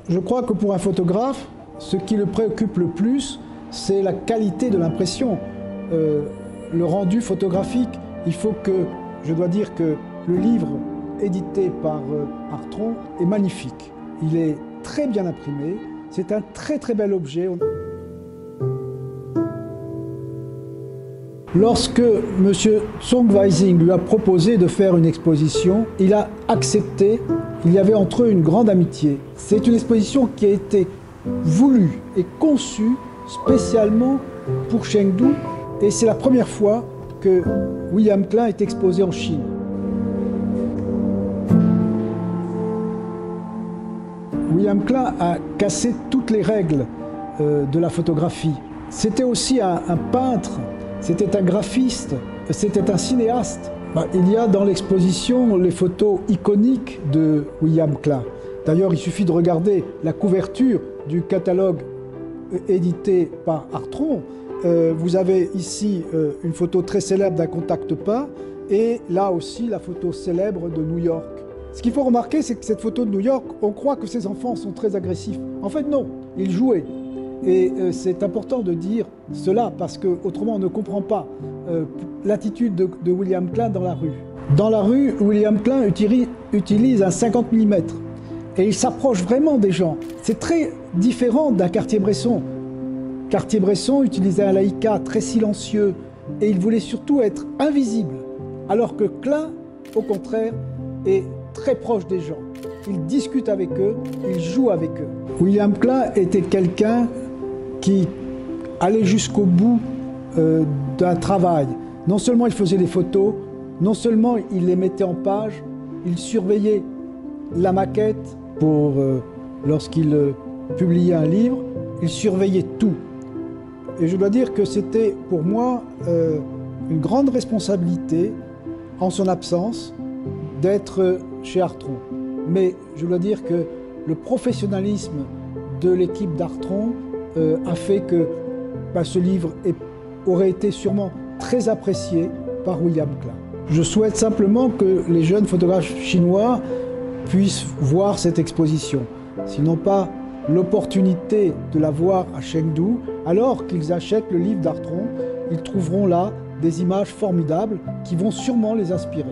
Je crois que pour un photographe, ce qui le préoccupe le plus, c'est la qualité de l'impression, le rendu photographique. Il faut que, je dois dire que le livre édité par Artron est magnifique. Il est très bien imprimé, c'est un très bel objet. Lorsque M. Zhong Weijing lui a proposé de faire une exposition, il a accepté. Il y avait entre eux une grande amitié. C'est une exposition qui a été voulue et conçue spécialement pour Chengdu, et c'est la première fois que William Klein est exposé en Chine. William Klein a cassé toutes les règles de la photographie. C'était aussi un peintre, c'était un graphiste, c'était un cinéaste. Il y a dans l'exposition les photos iconiques de William Klein. D'ailleurs, il suffit de regarder la couverture du catalogue édité par Artron. Vous avez ici une photo très célèbre d'un contact peint et là aussi la photo célèbre de New York. Ce qu'il faut remarquer, c'est que cette photo de New York, on croit que ces enfants sont très agressifs. En fait, non, ils jouaient. Et c'est important de dire cela parce qu'autrement on ne comprend pas l'attitude de William Klein dans la rue. Dans la rue, William Klein utilise un 50 mm et il s'approche vraiment des gens. C'est très différent d'un Cartier-Bresson. Cartier-Bresson utilisait un Leica très silencieux et il voulait surtout être invisible, alors que Klein, au contraire, est très proche des gens. Il discute avec eux, il joue avec eux. William Klein était quelqu'un qui allait jusqu'au bout d'un travail. Non seulement il faisait des photos, non seulement il les mettait en page, il surveillait la maquette pour lorsqu'il publiait un livre, il surveillait tout. Et je dois dire que c'était pour moi une grande responsabilité, en son absence, d'être chez Artron. Mais je dois dire que le professionnalisme de l'équipe d'Artron a fait que ce livre aurait été sûrement très apprécié par William Klein. Je souhaite simplement que les jeunes photographes chinois puissent voir cette exposition. S'ils n'ont pas l'opportunité de la voir à Chengdu, alors qu'ils achètent le livre d'Artron, ils trouveront là des images formidables qui vont sûrement les inspirer.